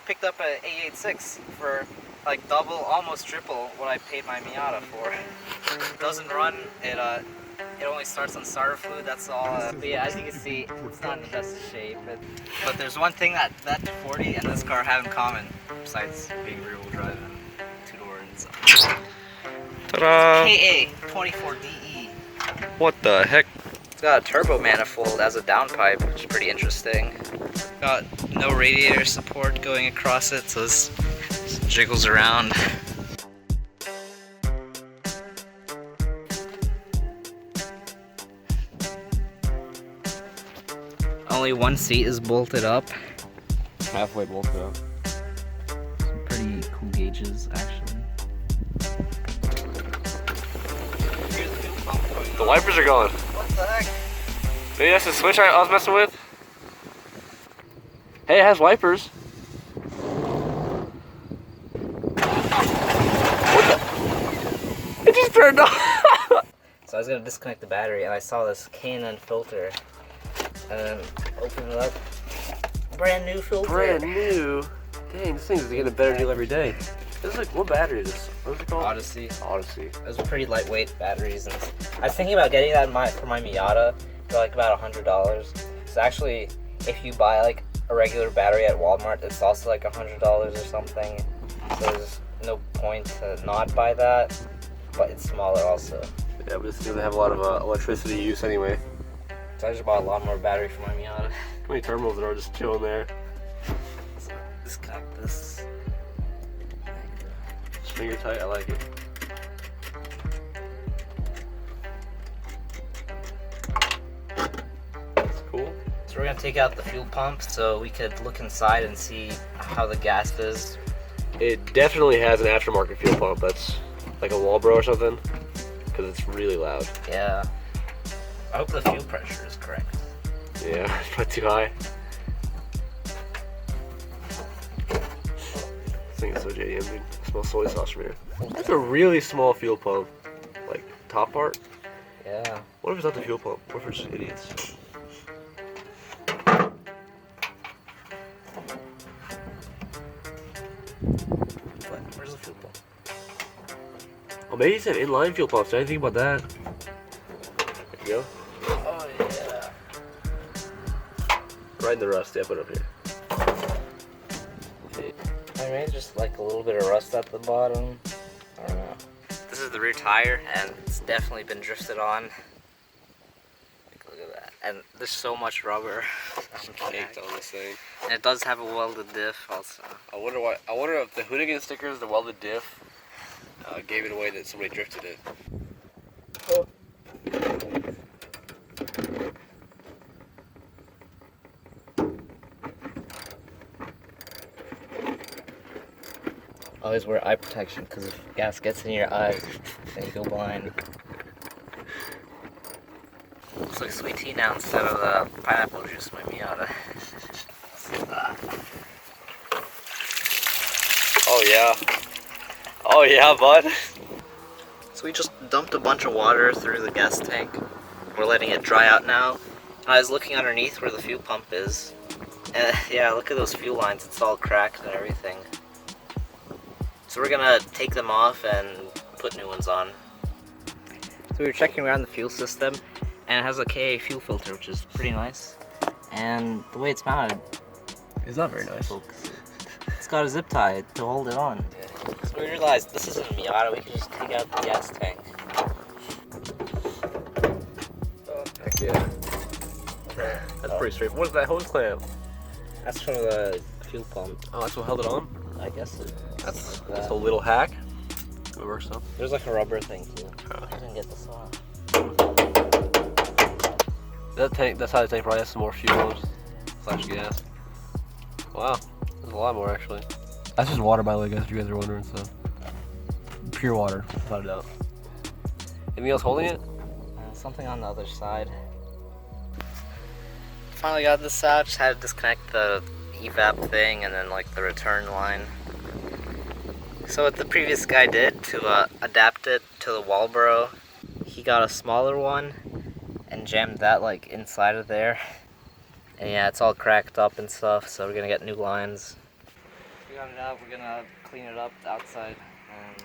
picked up an AE86 for like double, almost triple what I paid my Miata for. It doesn't run, it only starts on starter fluid, that's all. But yeah, as you can see, it's not in the best of shape. But there's one thing that 240 and this car have in common, besides being rear-wheel drive and two-door and stuff. Ta-da! KA24 DE. What the heck? It's got a turbo manifold as a downpipe, which is pretty interesting. Got no radiator support going across it, so this jiggles around. Only one seat is bolted up. Halfway bolted up. Some pretty cool gauges, actually. The wipers are going. What the heck? Maybe that's the switch I was messing with. Hey, it has wipers. What the? It just turned off. So I was gonna disconnect the battery and I saw this K&N filter. And then open it up. Brand new filter. Brand new. Dang, this thing's getting a better deal every day. This is like, what battery is this? What's it called? Odyssey. Odyssey. Those are pretty lightweight batteries. And I was thinking about getting that for my Miata for like about $100. So actually, if you buy like a regular battery at Walmart, it's also like $100 or something. So there's no point to not buy that, but it's smaller also. Yeah, but it's gonna have a lot of electricity use anyway. So I just bought a lot more battery for my Miata. How many terminals are just chilling there? So disconnect this. It's finger tight, I like it. That's cool. So we're gonna take out the fuel pump so we could look inside and see how the gas is. It definitely has an aftermarket fuel pump. That's like a Walbro or something, because it's really loud. Yeah. I hope the fuel pressure is correct. Yeah, it's not too high. This thing is so JDM, dude. It smells soy sauce from here. That's a really small fuel pump. Like, top part. Yeah. What if it's not the fuel pump? What if we're just idiots? But where's the fuel pump? Oh, maybe it's an inline fuel pump, so I didn't think about that. There you go. Oh yeah. Right in the rust, yeah, put it up here. I mean, just like a little bit of rust at the bottom. I don't know. This is the rear tire, and it's definitely been drifted on. Look at that. And there's so much rubber. Caked on this thing. And it does have a welded diff also. I wonder if the hoonigan stickers, the welded diff, gave it away that somebody drifted it. Oh. Always wear eye protection, because if gas gets in your eyes, then you go blind. Looks like sweet tea now instead of the pineapple juice in my Miata. Oh yeah. Oh yeah, bud. So we just dumped a bunch of water through the gas tank. We're letting it dry out now. I was looking underneath where the fuel pump is. And yeah, look at those fuel lines, it's all cracked and everything. So we're gonna take them off and put new ones on. So we were checking around the fuel system, and it has a KA fuel filter, which is pretty nice. And the way it's mounted, It's not very nice. it's got a zip tie to hold it on. So we realized this isn't a Miata, we can just take out the gas tank. Heck yeah. That's pretty straight. What is that hose clamp? That's for the fuel pump, Oh, that's what held it on? I guess. That's a little hack. It works though. There's like a rubber thing too. I didn't get this off. That tank, that's how the tank probably has some more fuel slash gas. Wow, there's a lot more actually. That's just water, by the way, guys, if you guys are wondering. So pure water, without a doubt. Anything else holding it? Something on the other side. Finally got this out. Just had to disconnect the evap thing and then like the return line. So what the previous guy did to adapt it to the Walbro, he got a smaller one and jammed that like inside of there. And yeah, it's all cracked up and stuff, so we're gonna get new lines. got it out. We're gonna clean it up outside and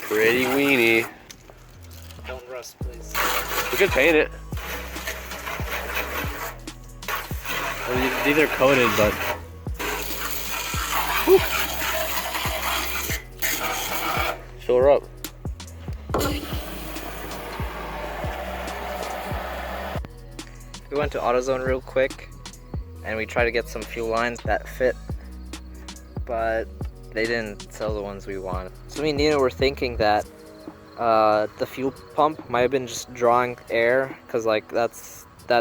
Pretty weenie. don't rust, please. We could paint it. I mean, these are coated, but. Whew. Fill her up. We went to AutoZone real quick and we tried to get some fuel lines that fit, but they didn't sell the ones we wanted. So me and Nina were thinking that the fuel pump might have been just drawing air, because like that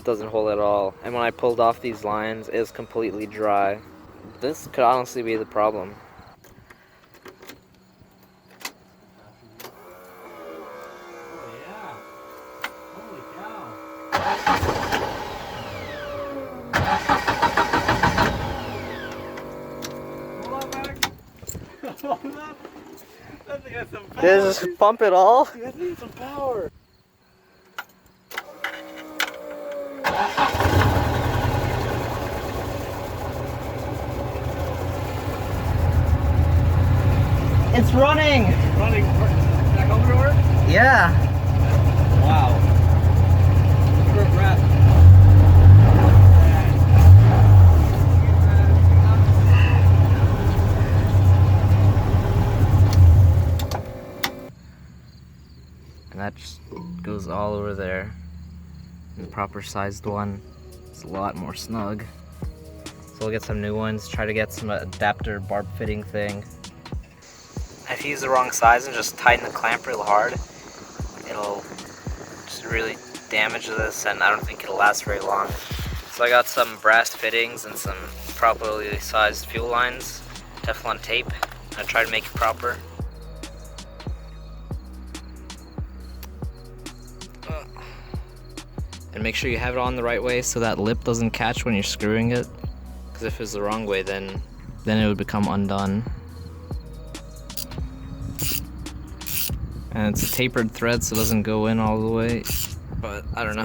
doesn't hold at all. And when I pulled off these lines, it was completely dry. This could honestly be the problem. Just pump it all? That needs some power. It's running! Running. Back over to work? Yeah. Wow. We're a breath. And that just goes all over there. And the proper sized one is a lot more snug. So we'll get some new ones, try to get some adapter barb fitting thing. If you use the wrong size and just tighten the clamp real hard, it'll just really damage this, and I don't think it'll last very long. So I got some brass fittings and some properly sized fuel lines, Teflon tape. I try to make it proper. And make sure you have it on the right way so that lip doesn't catch when you're screwing it. Because if it's the wrong way, then it would become undone. And it's a tapered thread, so it doesn't go in all the way. But I don't know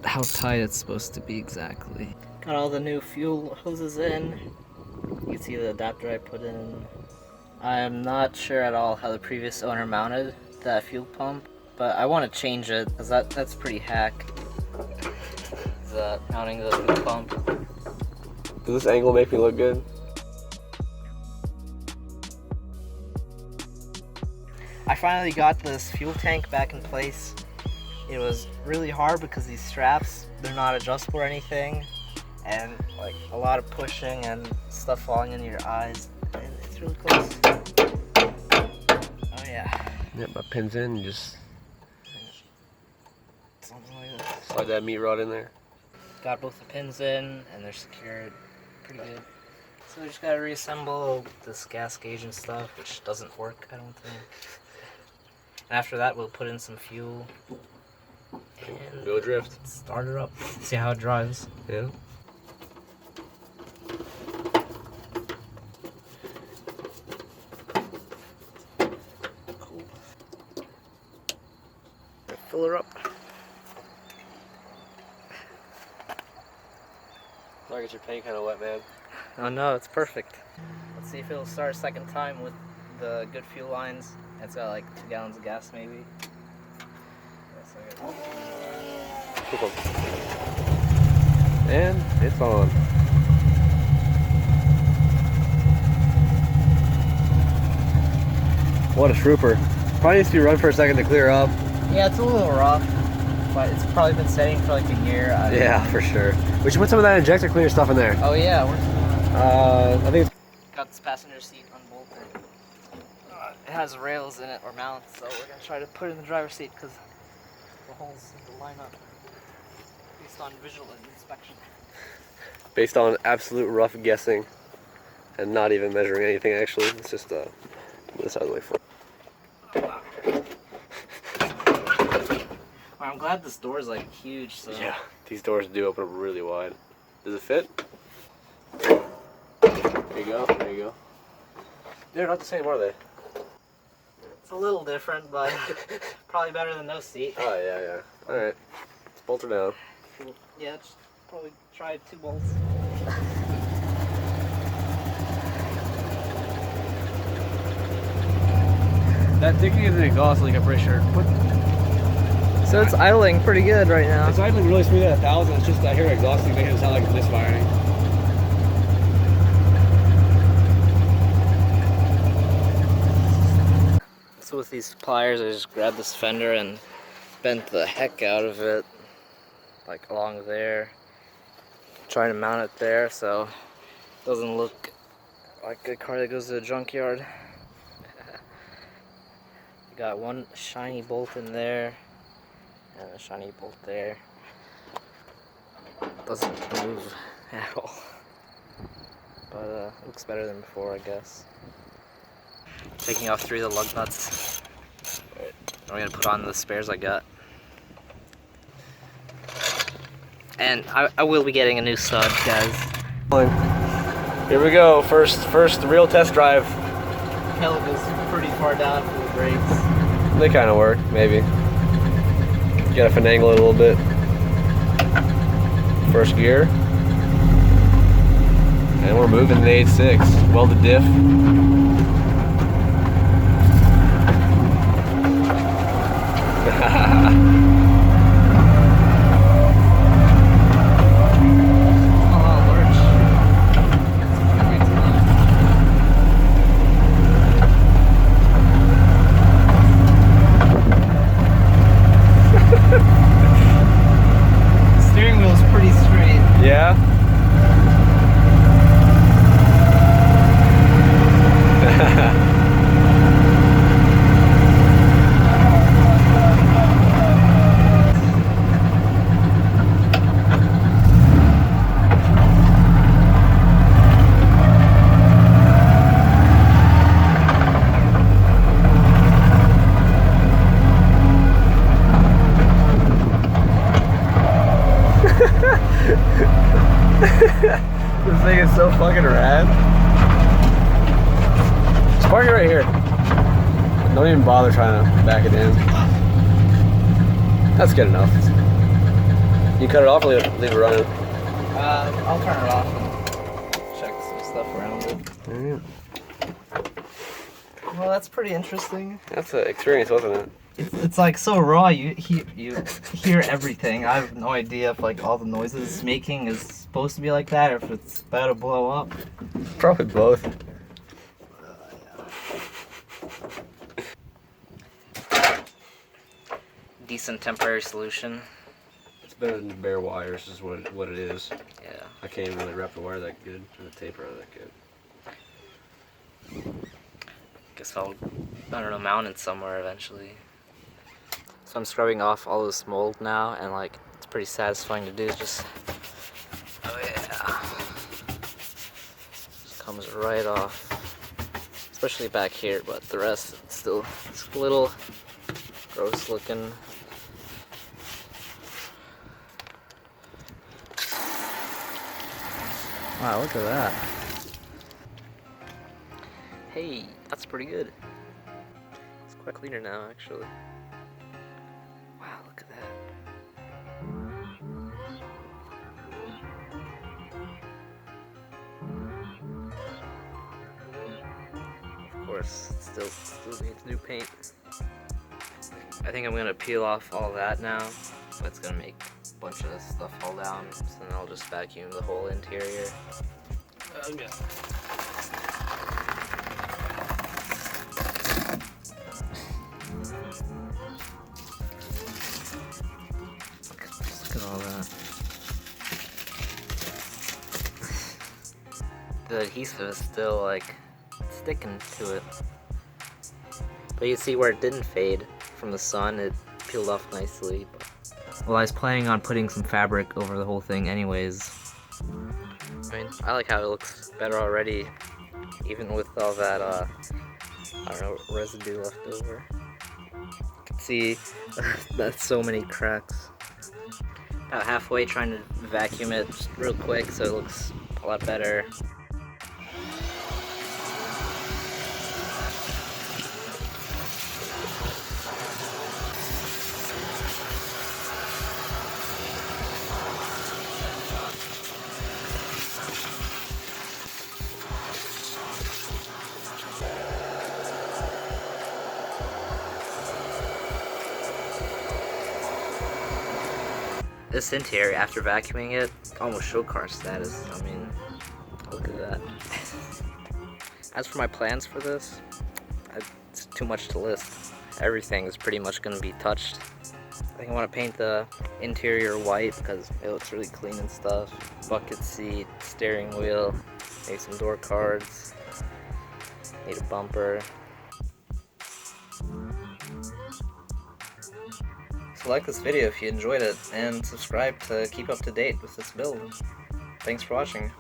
how tight it's supposed to be exactly. Got all the new fuel hoses in. You can see the adapter I put in. I am not sure at all how the previous owner mounted that fuel pump, but I want to change it because that's pretty hack. Mounting the fuel pump. Does this angle make me look good? I finally got this fuel tank back in place. It was really hard because these straps, they're not adjustable or anything, and like a lot of pushing and stuff falling into your eyes, and it's really close. Oh yeah. Yep, my pin's in, you just Something like this. slide that meat rod in there. Got both the pins in and they're secured pretty good. So we just gotta reassemble this gas gauge and stuff, which doesn't work, I don't think. And after that, we'll put in some fuel and Go drift. start it up. See how it drives. Yeah. Cool. Fill her up. I get your paint kind of wet, man. Oh no, it's perfect. Let's see if it'll start a second time with the good fuel lines. It's got like 2 gallons of gas maybe. Cool. And it's on. What a trooper. Probably needs to be run for a second to clear up. Yeah, it's a little rough, but it's probably been setting for like a year. Yeah, for sure. We should put some of that injector cleaner stuff in there. Oh yeah, where's I think it's... got this passenger seat unbolted. It has rails in it, or mounts, so we're gonna try to put it in the driver's seat because the holes seem to line up based on visual inspection. based on absolute rough guessing and not even measuring anything actually. It's just move this out of the way for it. Well, I'm glad this door is like huge, so Yeah, these doors do open up really wide. Does it fit? There you go, there you go. They're not the same, are they? it's a little different, but probably better than no seat. Oh, yeah, yeah. Alright. Let's bolt her down. Yeah, just Probably tried 2 bolts. That thickening is an exhaust leak, I'm pretty sure. So it's idling pretty good right now. It's idling really smooth at 1,000. It's just I hear exhaust leak making it sound like it's misfiring. So with these pliers, I just grabbed this fender and bent the heck out of it, like along there. Trying to mount it there so it doesn't look like a car that goes to the junkyard. Got one shiny bolt in there and a shiny bolt there. Doesn't move at all, but looks better than before, I guess. Taking off 3 of the lug nuts. I'm gonna put on the spares I got. And I will be getting a new stud, guys. Here we go, first real test drive. Pellet is pretty far down for the brakes. They kind of work, maybe. You gotta finagle it a little bit. First gear. And we're moving the AE86. Welded diff. Yeah? This thing is so fucking rad. Just park it right here. Don't even bother trying to back it in. That's good enough. You cut it off or leave it running? I'll turn it off and check some stuff around it. Well, that's pretty interesting. That's an experience, wasn't it? It's like so raw. You hear everything. I have no idea if like all the noises it's making is supposed to be like that, or if it's about to blow up. Probably both. Decent temporary solution. It's better than bare wires, is what it is. Yeah. I can't even really wrap the wire that good, or the tape wire that good. Guess I'll, I don't know, mount it somewhere eventually. So I'm scrubbing off all this mold now, and like it's pretty satisfying to do. Just, oh yeah, just comes right off, especially back here. But the rest it's still it's a little gross looking. Wow, look at that. Hey, that's pretty good. It's quite cleaner now, actually. Wow, look at that. Of course, it still needs new paint. I think I'm gonna peel off all that now. That's gonna make a bunch of stuff fall down, so then I'll just vacuum the whole interior. Okay. Look at all that. The adhesive is still like sticking to it. But you see where it didn't fade from the sun, it peeled off nicely. Well, I was planning on putting some fabric over the whole thing anyways. I mean, I like how it looks better already, even with all that, I don't know, residue left over. You can see that's so many cracks. About halfway trying to vacuum it just real quick so it looks a lot better. This interior, after vacuuming it, almost show car status. I mean, look at that. As for my plans for this, it's too much to list. Everything is pretty much going to be touched. I think I want to paint the interior white because it looks really clean and stuff. Bucket seat, steering wheel, maybe some door cards. Need a bumper. So like this video if you enjoyed it, and subscribe to keep up to date with this build. Thanks for watching.